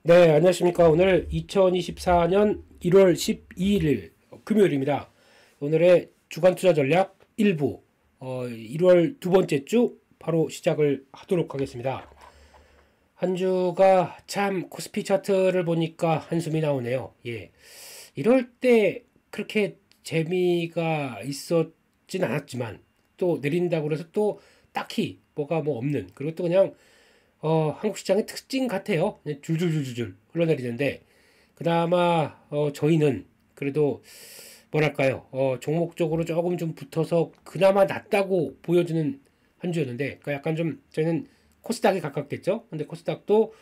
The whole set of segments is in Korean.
네, 안녕하십니까. 오늘 2024년 1월 12일 금요일입니다. 오늘의 주간 투자 전략 1부 1월 두 번째 주 바로 시작을 하도록 하겠습니다. 한 주가 참 코스피 차트를 보니까 한숨이 나오네요. 예. 이럴 때 그렇게 재미가 있었진 않았지만 또 내린다고 해서 또 딱히 뭐가 뭐 없는, 그리고 또 그냥 한국 시장의 특징 같아요. 그냥 줄줄줄줄 흘러내리는데, 그나마 저희는 그래도 뭐랄까요, 종목적으로 조금 좀 붙어서 그나마 낫다고 보여주는 한 주였는데, 그러니까 약간 좀 저희는 코스닥에 가깝겠죠. 근데 코스닥도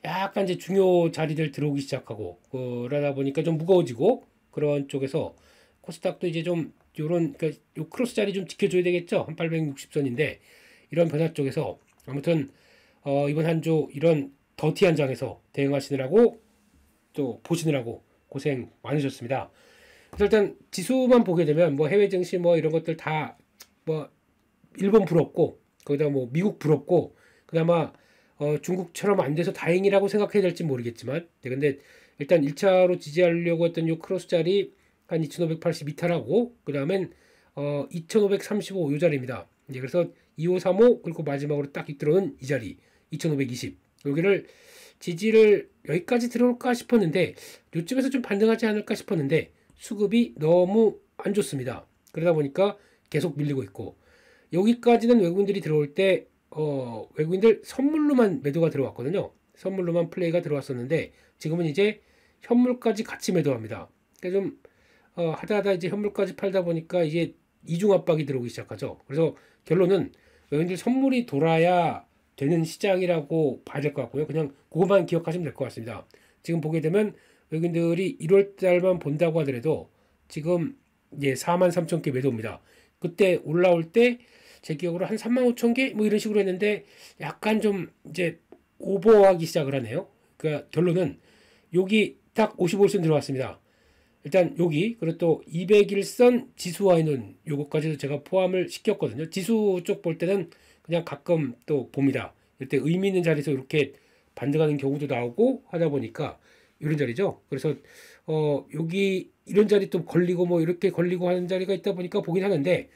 약간 이제 중요 자리들 들어오기 시작하고 그러다 보니까 좀 무거워지고, 그런 쪽에서 코스닥도 이제 좀 요런, 그러니까 요 크로스 자리 좀 지켜줘야 되겠죠. 한 860선인데 이런 변화 쪽에서 아무튼 이번 한 주 이런 더티한 장에서 대응하시느라고 또 보시느라고 고생 많으셨습니다. 그래서 일단 지수만 보게 되면 뭐 해외 증시 뭐 이런 것들 다 뭐 일본 부럽고, 거기다 뭐 미국 부럽고, 그나마 중국처럼 안 돼서 다행이라고 생각해야 될지 모르겠지만, 네, 근데 일단 1차로 지지하려고 했던 요 크로스 자리 한 2580 이탈하고, 그 다음엔 2535 요 자리입니다. 이제 그래서 2535, 그리고 마지막으로 딱 들어오는 이 자리 2520, 여기를 지지를 여기까지 들어올까 싶었는데 요쯤에서 좀 반등하지 않을까 싶었는데 수급이 너무 안 좋습니다. 그러다 보니까 계속 밀리고 있고, 여기까지는 외국인들이 들어올 때 외국인들 선물로만 매도가 들어왔거든요. 선물로만 플레이가 들어왔었는데 지금은 이제 현물까지 같이 매도합니다. 그러니까 좀 하다 이제 현물까지 팔다 보니까 이제 이중 압박이 들어오기 시작하죠. 그래서 결론은 외국인들 선물이 돌아야 되는 시장이라고 봐야 될 것 같고요. 그냥 그것만 기억하시면 될 것 같습니다. 지금 보게 되면 외국인들이 1월 달만 본다고 하더라도 지금 이제 43,000개 매도입니다. 그때 올라올 때 제 기억으로 한 35,000개 뭐 이런 식으로 했는데 약간 좀 이제 오버하기 시작을 하네요. 그러니까 결론은 여기 딱 55선 들어왔습니다. 일단 여기, 그리고 또 201선 지수와는 요거까지도 제가 포함을 시켰거든요. 지수 쪽 볼 때는 그냥 가끔 또 봅니다. 이때 의미 있는 자리에서 이렇게 반등하는 경우도 나오고 하다 보니까 이런 자리죠. 그래서 여기 이런 자리 또 걸리고 뭐 이렇게 걸리고 하는 자리가 있다 보니까 보긴 하는데,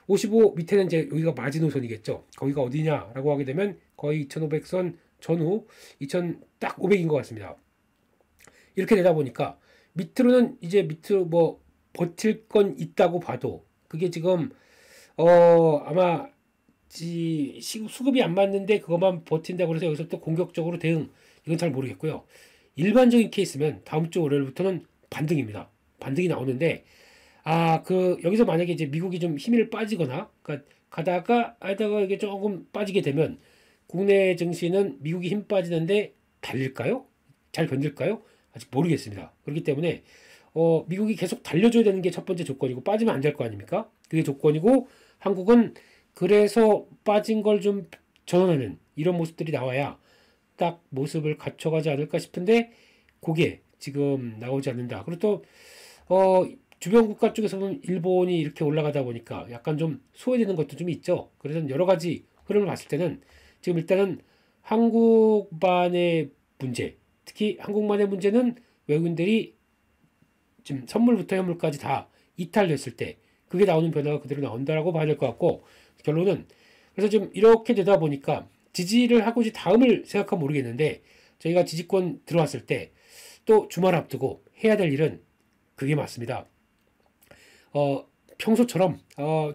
55 밑에는 이제 여기가 마지노선이겠죠. 거기가 어디냐라고 하게 되면 거의 2500선 전후 2000 딱 500인 것 같습니다. 이렇게 되다 보니까 밑으로는 이제 밑으로 뭐 버틸 건 있다고 봐도 그게 지금 아마 수급이 안 맞는데 그것만 버틴다고 해서 여기서 또 공격적으로 대응, 이건 잘 모르겠고요. 일반적인 케이스면 다음 주 월요일부터는 반등입니다. 반등이 나오는데 여기서 만약에 이제 미국이 좀 힘을 빠지거나, 그러니까 하다가 이게 조금 빠지게 되면 국내 증시는 미국이 힘 빠지는데 달릴까요? 잘 견딜까요? 아직 모르겠습니다. 그렇기 때문에 미국이 계속 달려줘야 되는 게 첫 번째 조건이고, 빠지면 안 될 거 아닙니까? 그게 조건이고, 한국은 그래서 빠진 걸 좀 전환하는 이런 모습들이 나와야 딱 모습을 갖춰가지 않을까 싶은데 그게 지금 나오지 않는다. 그리고 또 주변 국가 쪽에서 보면 일본이 이렇게 올라가다 보니까 약간 좀 소외되는 것도 좀 있죠. 그래서 여러 가지 흐름을 봤을 때는 지금 일단은 한국만의 문제, 특히 한국만의 문제는 외국인들이 지금 선물부터 현물까지 다 이탈됐을 때 그게 나오는 변화가 그대로 나온다라고 봐야 될 것 같고, 결론은 그래서 좀 이렇게 되다 보니까 지지를 하고 이제 다음을 생각하면 모르겠는데, 저희가 지지권 들어왔을 때 또 주말 앞두고 해야 될 일은 그게 맞습니다. 평소처럼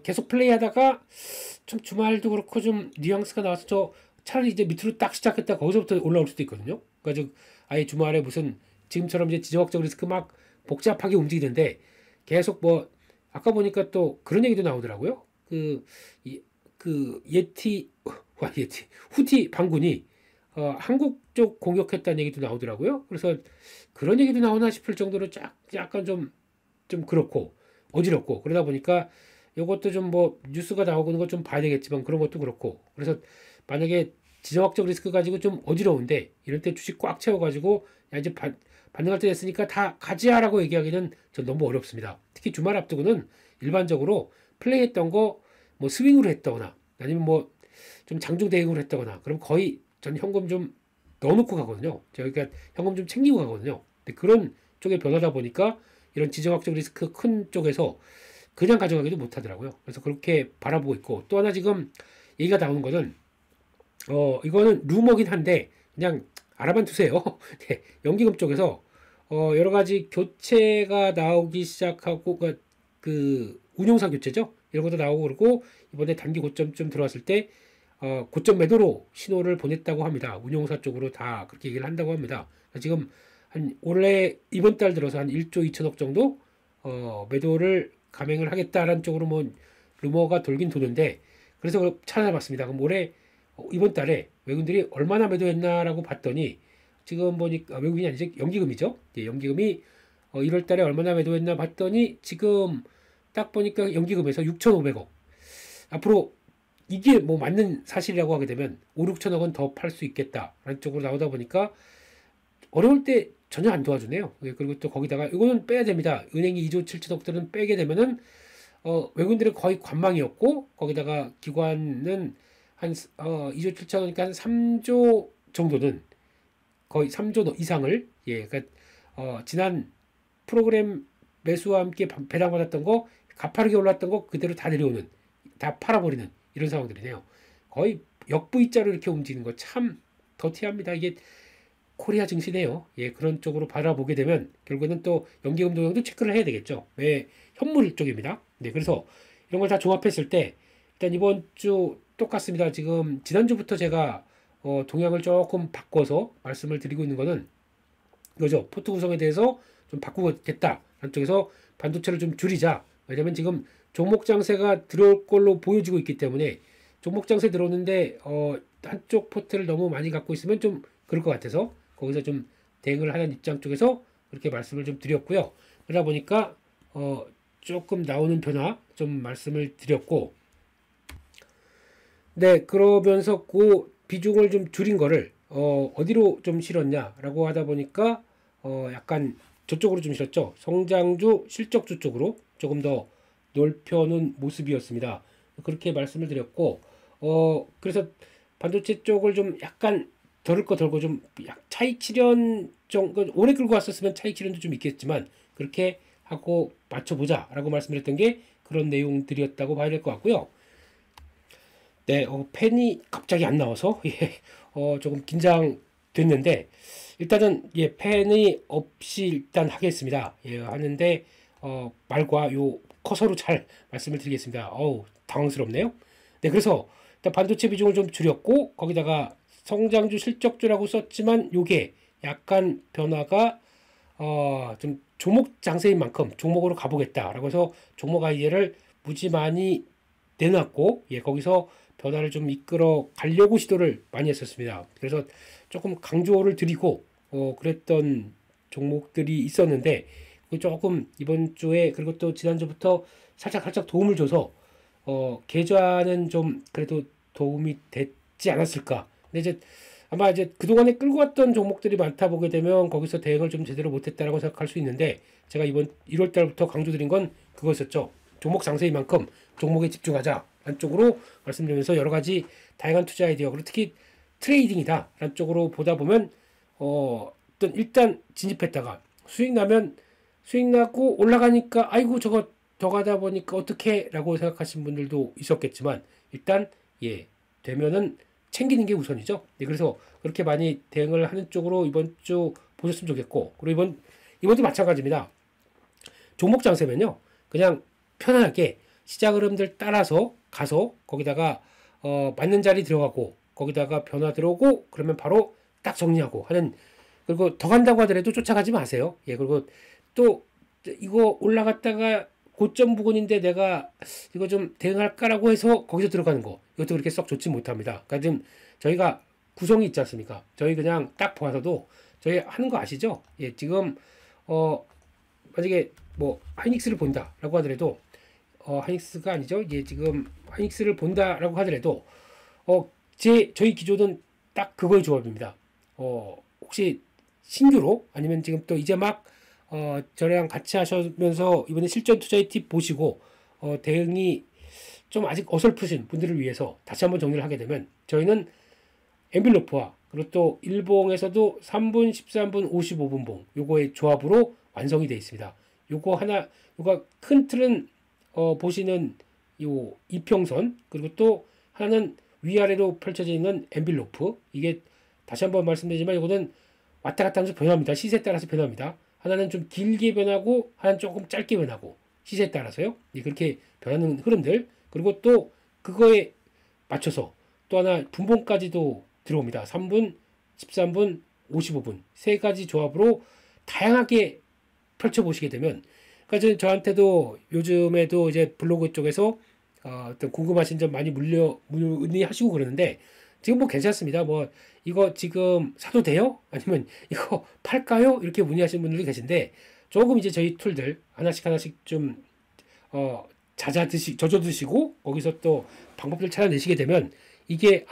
계속 플레이하다가 좀 주말도 그렇고 좀 뉘앙스가 나와서 저 차라리 이제 밑으로 딱 시작했다 거기서부터 올라올 수도 있거든요. 그러니까 아예 주말에 무슨 지금처럼 이제 지정학적 리스크 막 복잡하게 움직이는데 계속 뭐 아까 보니까 또 그런 얘기도 나오더라고요. 후티 반군이 한국 쪽 공격했다는 얘기도 나오더라고요. 그래서 그런 얘기도 나오나 싶을 정도로 약간 좀 그렇고 어지럽고, 그러다 보니까 이것도 좀 뭐 뉴스가 나오는 거 좀 봐야 되겠지만 그런 것도 그렇고, 그래서 만약에 지정학적 리스크 가지고 좀 어지러운데 이럴 때 주식 꽉 채워가지고 야 이제 반등할 때 됐으니까 다 가지야라고 얘기하기는 전 너무 어렵습니다. 특히 주말 앞두고는 일반적으로 플레이했던 거 뭐 스윙으로 했다거나 아니면 뭐 좀 장중 대응으로 했다거나 그럼 거의 전 현금 좀 넣어놓고 가거든요. 저희가 현금 좀 챙기고 가거든요. 근데 그런 쪽의 변화다 보니까 이런 지정학적 리스크 큰 쪽에서 그냥 가져가기도 못하더라고요. 그래서 그렇게 바라보고 있고, 또 하나 지금 얘기가 나오는 거는 이거는 루머긴 한데 그냥 알아만 두세요. 네, 연기금 쪽에서 여러 가지 교체가 나오기 시작하고 그 운용사 교체죠. 이런 것도 나오고 그러고 이번에 단기 고점쯤 들어왔을 때 고점 매도로 신호를 보냈다고 합니다. 운용사 쪽으로 다 그렇게 얘기를 한다고 합니다. 지금 한 올해 이번 달 들어서 한 1조 2천억 정도 매도를 감행을 하겠다라는 쪽으로 뭐 루머가 돌긴 도는데, 그래서 찾아봤습니다. 그럼 올해 이번 달에 외국인들이 얼마나 매도했나라고 봤더니 지금 보니까 외국인이 아니죠, 연기금이죠. 예, 연기금이 1월 달에 얼마나 매도했나 봤더니 지금 딱 보니까 연기금에서 6,500억. 앞으로 이게 뭐 맞는 사실이라고 하게 되면 5, 6천억은 더 팔 수 있겠다라는 쪽으로 나오다 보니까 어려울 때 전혀 안 도와주네요. 예, 그리고 또 거기다가 이거는 빼야 됩니다. 은행이 2조 7천억들은 빼게 되면은 외국인들은 거의 관망이었고, 거기다가 기관은 한 2조 7천억이니까 한 3조 정도는, 거의 3조 이상을, 예, 그러니까 지난 프로그램 매수와 함께 배당받았던 거, 가파르게 올랐던 거 그대로 다 내려오는, 다 팔아버리는 이런 상황들이네요. 거의 역V자로 이렇게 움직이는 거 참 더티합니다. 이게 코리아 증시네요. 예, 그런 쪽으로 바라보게 되면 결국에는 또 연기금 동향도 체크를 해야 되겠죠. 왜? 현물 쪽입니다. 네, 그래서 이런 걸 다 종합했을 때 일단 이번 주 똑같습니다. 지금 지난주부터 제가 동향을 조금 바꿔서 말씀을 드리고 있는 거는 이거죠. 포트 구성에 대해서 좀 바꾸겠다. 한쪽에서 반도체를 좀 줄이자. 왜냐면 지금 종목 장세가 들어올 걸로 보여지고 있기 때문에, 종목 장세 들어오는데 한쪽 포트를 너무 많이 갖고 있으면 좀 그럴 것 같아서 거기서 좀 대응을 하는 입장 쪽에서 그렇게 말씀을 좀 드렸고요. 그러다 보니까 조금 나오는 변화 좀 말씀을 드렸고, 네, 그러면서 그 비중을 좀 줄인 거를 어디로 좀 실었냐라고 하다 보니까 약간 저쪽으로 좀 실었죠. 성장주, 실적주 쪽으로 조금 더 넓혀놓은 모습이었습니다. 그렇게 말씀을 드렸고, 그래서 반도체 쪽을 좀 약간 덜을 거 덜고 좀 차익 실현 정도, 오래 끌고 왔었으면 차익 실현도 좀 있겠지만 그렇게 하고 맞춰보자 라고 말씀드렸던 게 그런 내용들이었다고 봐야 될 것 같고요. 네, 펜이 갑자기 안 나와서 예, 조금 긴장됐는데, 일단은 예, 펜이 없이 일단 하겠습니다. 예, 하는데 말과 요 커서로 잘 말씀을 드리겠습니다. 당황스럽네요. 네, 그래서 일단 반도체 비중을 좀 줄였고, 거기다가 성장주 실적주라고 썼지만 요게 약간 변화가 좀 종목 장세인 만큼 종목으로 가보겠다라고 해서 종목 아이디어를 무지 많이 내놨고, 예, 거기서 변화를 좀 이끌어 가려고 시도를 많이 했었습니다. 그래서 조금 강조를 드리고 그랬던 종목들이 있었는데, 조금 이번 주에 그리고 또 지난주부터 살짝 도움을 줘서 계좌는 좀 그래도 도움이 됐지 않았을까. 근데 이제 아마 이제 그동안에 끌고 왔던 종목들이 많다 보게 되면 거기서 대응을 좀 제대로 못했다라고 생각할 수 있는데, 제가 이번 1월 달부터 강조드린 건 그거였었죠. 종목 장세인 만큼 종목에 집중하자 라는 쪽으로 말씀드리면서 여러 가지 다양한 투자 아이디어, 그리고 특히 트레이딩이다 라는 쪽으로 보다 보면 어떤 일단 진입했다가 수익 나고 올라가니까 아이고 저거 더 가다 보니까 어떻게 라고 생각하신 분들도 있었겠지만, 일단 예, 되면은 챙기는 게 우선이죠. 네, 그래서 그렇게 많이 대응을 하는 쪽으로 이번 주 보셨으면 좋겠고, 그리고 이번도 마찬가지입니다. 종목 장세면요, 그냥 편안하게 시장 흐름들 따라서 가서 거기다가 맞는 자리 들어가고 거기다가 변화 들어오고 그러면 바로 딱 정리하고 하는, 그리고 더 간다고 하더라도 쫓아가지 마세요. 예, 그리고 또 이거 올라갔다가 고점 부근인데 내가 이거 좀 대응할까라고 해서 거기서 들어가는 거, 이것도 그렇게 썩 좋지 못합니다. 그러니까 지금 저희가 구성이 있지 않습니까? 저희 그냥 딱 봐서도 저희 하는 거 아시죠? 예, 지금 만약에 뭐 하이닉스를 본다라고 하더라도 하이닉스가 아니죠. 예, 지금 하이닉스를 본다라고 하더라도 저희 기조는 딱 그거의 조합입니다. 혹시 신규로 아니면 지금 또 이제 막 저랑 같이 하시면서 이번에 실전 투자의 팁 보시고 대응이 좀 아직 어설프신 분들을 위해서 다시 한번 정리를 하게 되면, 저희는 엔빌로프와 그리고 또 일봉에서도 3분, 13분, 55분 봉 요거의 조합으로 완성이 되어 있습니다. 요거 하나, 요거 큰 틀은 보시는 요 이평선, 그리고 또 하나는 위아래로 펼쳐져 있는 엔빌로프. 이게 다시 한번 말씀드리지만 이거는 왔다 갔다 하면서 변합니다. 시세에 따라서 변합니다. 하나는 좀 길게 변하고 하나는 조금 짧게 변하고 시세에 따라서요. 그렇게 변하는 흐름들. 그리고 또 그거에 맞춰서 또 하나 분봉까지도 들어옵니다. 3분, 13분, 55분 세 가지 조합으로 다양하게 펼쳐보시게 되면, 그러니까 저한테도 요즘에도 이제 블로그 쪽에서 어떤 궁금하신 점 많이 문의하시고 그러는데, 지금 뭐 괜찮습니다. 뭐 이거 지금 사도 돼요? 아니면 이거 팔까요? 이렇게 문의하시는 분들이 계신데, 조금 이제 저희 툴들 하나씩 좀 젖어 드시고 거기서 또 방법들 찾아내시게 되면 이게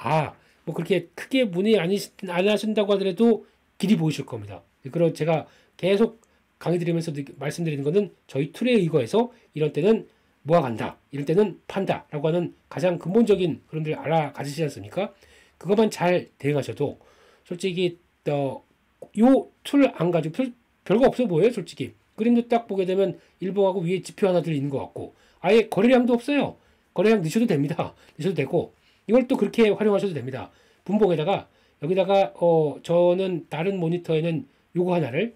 뭐 그렇게 크게 문의 안 하신다고 하더라도 길이 보이실 겁니다. 그럼 제가 계속 강의 드리면서 말씀드리는 거는 저희 툴에 의거해서 이런 때는 모아간다, 이럴 때는 판다 라고 하는 가장 근본적인 그런들 알아가지지 않습니까? 그것만 잘 대응하셔도 솔직히 요 툴 안 가지고 별거 없어 보여요. 솔직히 그림도 딱 보게 되면 일봉하고 위에 지표 하나들 있는 것 같고 아예 거래량도 없어요. 거래량 넣으셔도 됩니다. 넣으셔도 되고 이걸 또 그렇게 활용하셔도 됩니다. 분봉에다가 여기다가 저는 다른 모니터에는 요거 하나를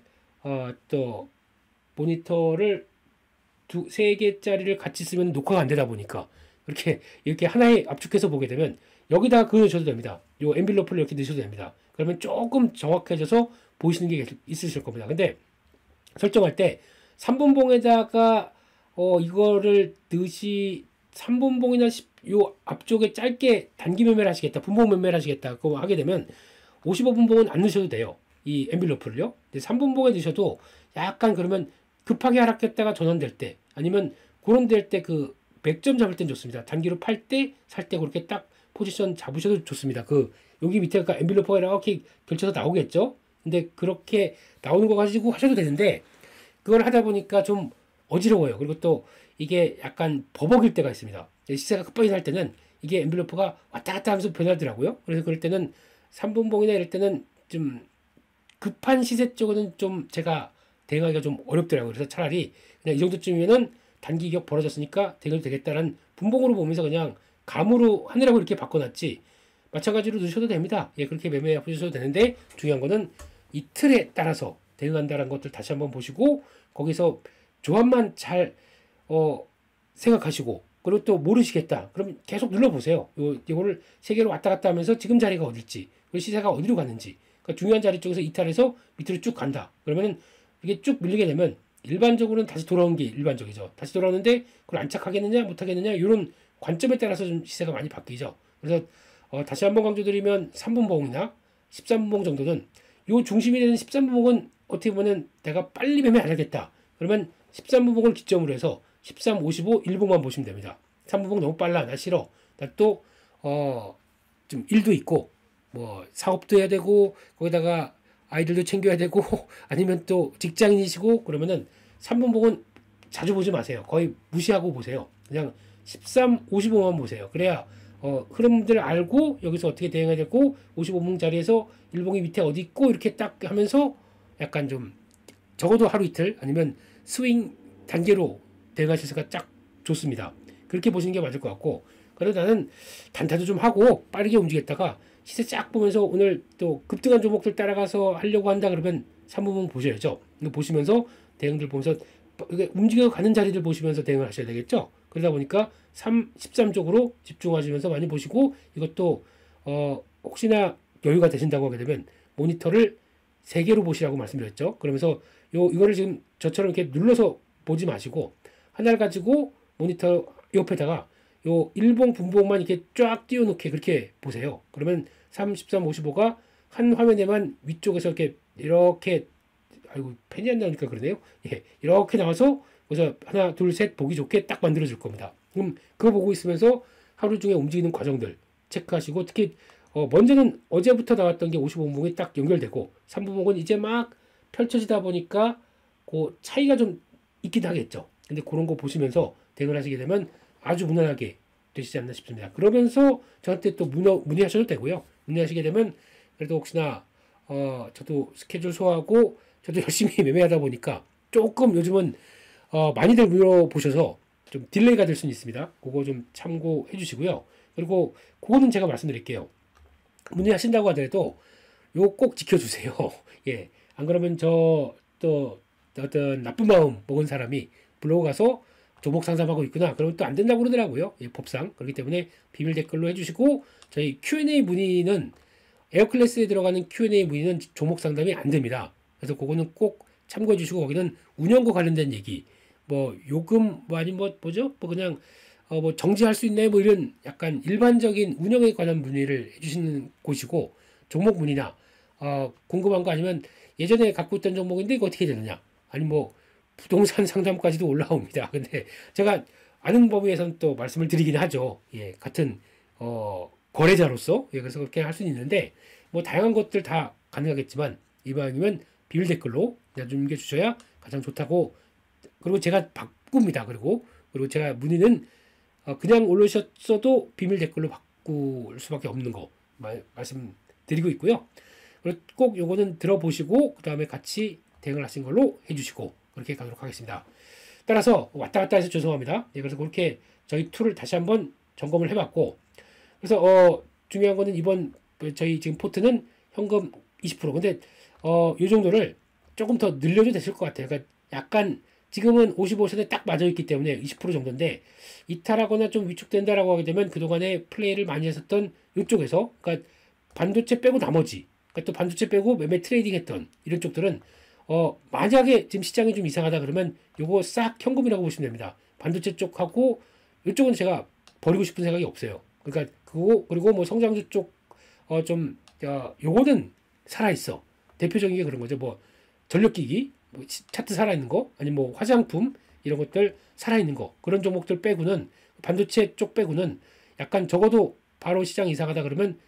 또 모니터를 세 개짜리를 같이 쓰면 녹화가 안 되다 보니까 이렇게 하나에 압축해서 보게 되면 여기다가 그거 넣으셔도 됩니다. 요 엔빌로프를 이렇게 넣으셔도 됩니다. 그러면 조금 정확해져서 보이시는 게 있으실 겁니다. 근데 설정할 때 3분봉에다가 이거를 넣으시 3분봉이나 요 앞쪽에 짧게 단기 매매를 하시겠다, 분봉 매매를 하시겠다 그거 하게 되면 55분봉은 안 넣으셔도 돼요. 이 엔빌로프를요. 3분봉에 넣으셔도 약간 그러면 급하게 하락했다가 전환될 때 아니면 그런 될 때 그 맥점 잡을 땐 좋습니다. 단기로 팔 때 살 때 그렇게 딱 포지션 잡으셔도 좋습니다. 여기 밑에가 엔빌로프가 이렇게 걸쳐서 나오겠죠. 근데 그렇게 나오는 거 가지고 하셔도 되는데 그걸 하다 보니까 좀 어지러워요. 그리고 또 이게 약간 버벅일 때가 있습니다. 시세가 급하게 날 때는 이게 엔빌로프가 왔다 갔다 하면서 변하더라고요. 그래서 그럴 때는 3분봉이나 이럴 때는 좀 급한 시세 쪽은 좀 제가 대응하기가 좀 어렵더라고요. 그래서 차라리 그냥 이 정도쯤이면은 단기 격 벌어졌으니까 대응이 되겠다라는 분봉으로 보면서 그냥 감으로 하느라고 이렇게 바꿔놨지 마찬가지로 넣으셔도 됩니다. 그렇게 매매해 보셔도 되는데 중요한 거는 이 틀에 따라서 대응한다는 것들 다시 한번 보시고 거기서 조합만 잘 생각하시고 그리고 또 모르시겠다. 그럼 계속 눌러보세요. 이거를 세 개로 왔다 갔다 하면서 지금 자리가 어딜지 그리고 시세가 어디로 가는지 그러니까 중요한 자리 쪽에서 이탈해서 밑으로 쭉 간다. 그러면은 이게 쭉 밀리게 되면 일반적으로는 다시 돌아오는 게 일반적이죠. 다시 돌아오는데 그걸 안착하겠느냐 못하겠느냐 이런 관점에 따라서 좀 시세가 많이 바뀌죠. 그래서 다시 한번 강조드리면 3분봉이나 13분봉 정도는 요 중심이 되는 13분봉은 어떻게 보면 내가 빨리 매매 안 하겠다. 그러면 13분봉을 기점으로 해서 13, 55, 1분만 보시면 됩니다. 3분봉 너무 빨라. 나 싫어. 나 또 좀 일도 있고 뭐 사업도 해야 되고 거기다가 아이들도 챙겨야 되고 아니면 또 직장인이시고 그러면은 3분봉은 자주 보지 마세요. 거의 무시하고 보세요. 그냥 13, 55만 보세요. 그래야 흐름들 알고 여기서 어떻게 대응해야 되고 55분 자리에서 일봉이 밑에 어디 있고 이렇게 딱 하면서 약간 좀 적어도 하루 이틀 아니면 스윙 단계로 대응하실 수가 쫙 좋습니다. 그렇게 보시는 게 맞을 것 같고 그래서 나는 단타도 좀 하고 빠르게 움직였다가 시세 쫙 보면서 오늘 또 급등한 종목들 따라가서 하려고 한다 그러면 3분봉 보셔야죠. 이거 보시면서 대응들 보면서 움직여가는 자리들 보시면서 대응을 하셔야 되겠죠. 그러다 보니까 13쪽으로 집중하시면서 많이 보시고 이것도 혹시나 여유가 되신다고 하게 되면 모니터를 3개로 보시라고 말씀드렸죠. 그러면서 이거를 지금 저처럼 이렇게 눌러서 보지 마시고 하나를 가지고 모니터 옆에다가 요 일봉 분봉만 이렇게 쫙 띄워놓게 그렇게 보세요. 그러면 3, 13, 55가 한 화면에만 위쪽에서 이렇게 아이고 펜이 안 나오니까 그러네요. 이렇게 나와서 그래서 하나, 둘, 셋 보기 좋게 딱 만들어 줄 겁니다. 그럼 그거 보고 있으면서 하루 중에 움직이는 과정들 체크하시고 특히 먼저는 어제부터 나왔던 게 55분봉이 딱 연결되고 3분봉은 이제 막 펼쳐지다 보니까 그 차이가 좀 있긴 하겠죠. 근데 그런 거 보시면서 대응을 하시게 되면 아주 무난하게 되시지 않나 싶습니다. 그러면서 저한테 또 문의하셔도 되고요. 문의하시게 되면 그래도 혹시나 저도 스케줄 소화하고 저도 열심히 매매하다 보니까 조금 요즘은 많이들 물어보셔서 좀 딜레이가 될 수는 있습니다. 그거 좀 참고해 주시고요. 그리고 그거는 제가 말씀드릴게요. 문의하신다고 하더라도 요거 꼭 지켜주세요. 예, 안 그러면 저 또 어떤 나쁜 마음 먹은 사람이 블로그 가서 종목 상담하고 있구나. 그러면 또 안 된다고 그러더라고요. 예, 법상. 그렇기 때문에 비밀 댓글로 해주시고 저희 Q&A 문의는 에어클래스에 들어가는 Q&A 문의는 종목 상담이 안 됩니다. 그래서 그거는 꼭 참고해 주시고 거기는 운영과 관련된 얘기 뭐 요금 뭐 아니면 뭐죠? 뭐 그냥 뭐 정지할 수 있나요? 뭐 이런 약간 일반적인 운영에 관한 문의를 해주시는 곳이고 종목 문의나 궁금한 거 아니면 예전에 갖고 있던 종목인데 이거 어떻게 되느냐 아니 뭐 부동산 상담까지도 올라옵니다. 근데 제가 아는 범위에서는 또 말씀을 드리긴 하죠. 예, 같은 거래자로서 예, 그래서 그렇게 할 수는 있는데 뭐 다양한 것들 다 가능하겠지만 이왕이면 비밀 댓글로 남겨주셔야 가장 좋다고. 그리고 제가 바꿉니다. 그리고 제가 문의는 그냥 올려주셨어도 비밀 댓글로 바꿀 수밖에 없는 거 말씀드리고 있고요. 그리고 꼭 요거는 들어보시고 그 다음에 같이 대응을 하신 걸로 해주시고 그렇게 가도록 하겠습니다. 따라서 왔다 갔다 해서 죄송합니다. 예, 그래서 그렇게 저희 툴을 다시 한번 점검을 해봤고 그래서 중요한 거는 이번 저희 지금 포트는 현금 20% 근데 요 정도를 조금 더 늘려도 됐을 것 같아요. 그러니까 약간 지금은 55선에 딱 맞아 있기 때문에 20% 정도인데 이탈하거나 좀 위축된다라고 하게 되면 그동안에 플레이를 많이 했었던 이쪽에서 그러니까 반도체 빼고 나머지 그러니까 또 반도체 빼고 매매 트레이딩 했던 이런 쪽들은 만약에 지금 시장이 좀 이상하다 그러면 요거 싹 현금이라고 보시면 됩니다. 반도체 쪽하고 이쪽은 제가 버리고 싶은 생각이 없어요. 그러니까 그거 그리고 뭐 성장주 쪽 요거는 살아있어. 대표적인 게 그런 거죠. 뭐 전력기기 뭐 차트 살아있는 거 아니면 뭐 화장품 이런 것들 살아있는 거 그런 종목들 빼고는 반도체 쪽 빼고는 약간 적어도 바로 시장 이상하다 그러면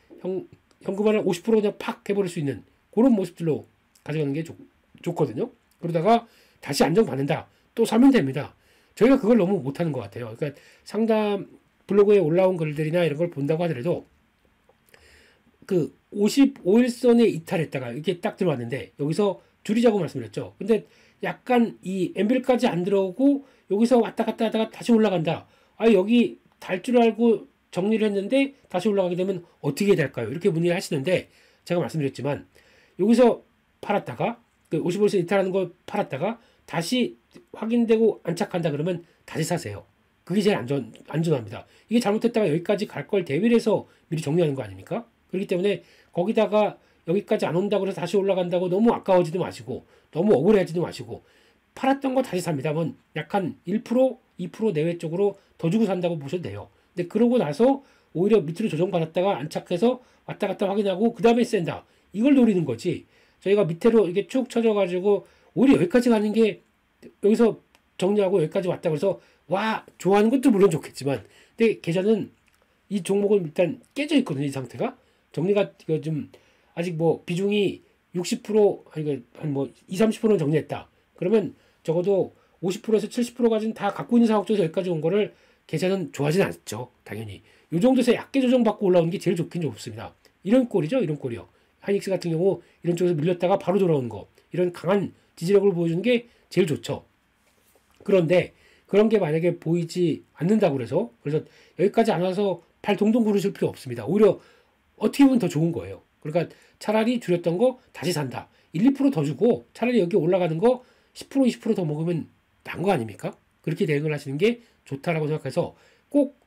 현금화를 50% 그냥 팍 해버릴 수 있는 그런 모습들로 가져가는 게 좋거든요. 그러다가 다시 안정받는다 또 사면 됩니다. 저희가 그걸 너무 못하는 것 같아요. 그러니까 상담 블로그에 올라온 글들이나 이런 걸 본다고 하더라도 그 55일선에 이탈했다가 이렇게 딱 들어왔는데 여기서 줄이자고 말씀드렸죠. 근데 약간 이 엠빌까지 안 들어오고 여기서 왔다 갔다 하다가 다시 올라간다. 여기 달 줄 알고 정리를 했는데 다시 올라가게 되면 어떻게 될까요? 이렇게 문의를 하시는데 제가 말씀드렸지만 여기서 팔았다가 그 55일선 이탈하는 거 팔았다가 다시 확인되고 안착한다 그러면 다시 사세요. 그게 제일 안전합니다. 이게 잘못했다가 여기까지 갈 걸 대비해서 미리 정리하는 거 아닙니까? 그렇기 때문에 거기다가 여기까지 안 온다고 해서 다시 올라간다고 너무 아까워지도 마시고 너무 억울해하지도 마시고 팔았던 거 다시 삽니다. 뭐 약간 1%, 2% 내외 쪽으로 더 주고 산다고 보셔도 돼요. 근데 그러고 나서 오히려 밑으로 조정받았다가 안착해서 왔다 갔다 확인하고 그 다음에 샌다. 이걸 노리는 거지. 저희가 밑으로 이렇게 쭉 쳐져가지고 오히려 여기까지 가는 게 여기서 정리하고 여기까지 왔다 그래서 와 좋아하는 것도 물론 좋겠지만 근데 계좌는 이 종목은 일단 깨져 있거든요. 이 상태가 정리가 이거 좀 아직 뭐 비중이 60% 아니 한 뭐 20-30%는 정리했다. 그러면 적어도 50%에서 70% 가진 다 갖고 있는 상황 쪽에서 여기까지 온 거를 계좌는 좋아하진 않죠. 당연히 이 정도에서 약게 조정받고 올라오는 게 제일 좋긴 좋습니다. 이런 꼴이죠. 이런 꼴이요. 하이닉스 같은 경우 이런 쪽에서 밀렸다가 바로 돌아오는 거 이런 강한 지지력을 보여주는 게 제일 좋죠. 그런데 그런 게 만약에 보이지 않는다고 그래서 여기까지 안 와서 발 동동 구르실 필요 없습니다. 오히려 어떻게 보면 더 좋은 거예요. 그러니까 차라리 줄였던 거 다시 산다. 1-2% 더 주고 차라리 여기 올라가는 거 10% 20% 더 먹으면 난 거 아닙니까? 그렇게 대응을 하시는 게 좋다라고 생각해서 꼭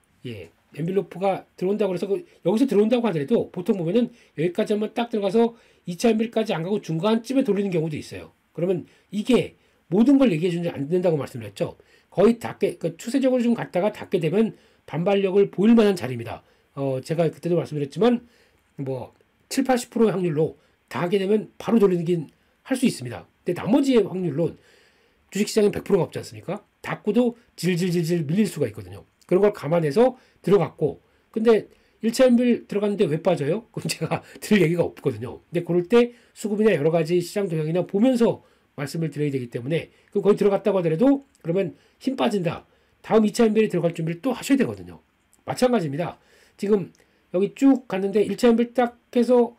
엔빌로프가 들어온다고 해서 여기서 들어온다고 하더라도 보통 보면은 여기까지 한번 딱 들어가서 2차 엔빌까지 안 가고 중간쯤에 돌리는 경우도 있어요. 그러면 이게 모든 걸 얘기해 주지 안 된다고 말씀드렸죠. 거의 닿게 추세적으로 좀 갔다가 닿게 되면 반발력을 보일 만한 자리입니다. 제가 그때도 말씀드렸지만 뭐 7-80%의 확률로 닿게 되면 바로 돌리는 게 할 수 있습니다. 근데 나머지의 확률로 주식시장은 100%가 없지 않습니까? 닿고도 질질질질 밀릴 수가 있거든요. 그런 걸 감안해서 들어갔고 근데 1차 엔빌 들어갔는데 왜 빠져요? 그럼 제가 들을 얘기가 없거든요. 근데 그럴 때 수급이나 여러 가지 시장 동향이나 보면서 말씀을 드려야 되기 때문에 그럼 거기 들어갔다고 하더라도 그러면 힘 빠진다. 다음 2차 엔빌에 들어갈 준비를 또 하셔야 되거든요. 마찬가지입니다. 지금 여기 쭉 갔는데 1차 연필 딱 해서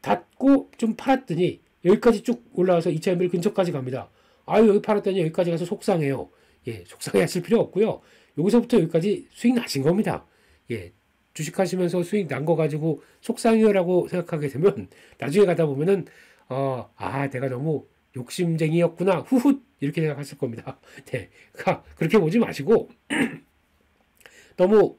닫고 좀 팔았더니 여기까지 쭉 올라와서 2차 연필 근처까지 갑니다. 아유, 여기 팔았더니 여기까지 가서 속상해요. 예, 속상해 하실 필요 없고요. 여기서부터 여기까지 수익 나신 겁니다. 예, 주식하시면서 수익 난 거 가지고 속상해요라고 생각하게 되면 나중에 가다 보면은 내가 너무 욕심쟁이였구나 후훗 이렇게 생각하실 겁니다. 네, 그렇게 보지 마시고 너무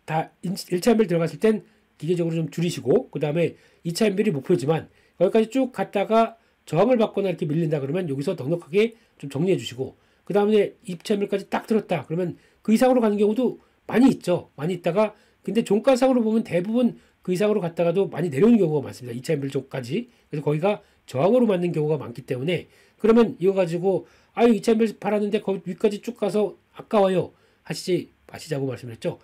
다 1차 연필 들어갔을 땐 기계적으로 좀 줄이시고, 그 다음에 2차 연필이 목표지만 여기까지 쭉 갔다가 저항을 받거나 이렇게 밀린다 그러면 여기서 넉넉하게 좀 정리해 주시고, 그 다음에 2차 연필까지 딱 들었다 그러면 그 이상으로 가는 경우도 많이 있죠. 많이 있다가 근데 종가상으로 보면 대부분 그 이상으로 갔다가도 많이 내려오는 경우가 많습니다. 2차 연필 쪽까지. 그래서 거기가 저항으로 맞는 경우가 많기 때문에, 그러면 이거 가지고 2차 연필 팔았는데 거기 위까지 쭉 가서 아까워요 하시지 마시자고 말씀을 했죠.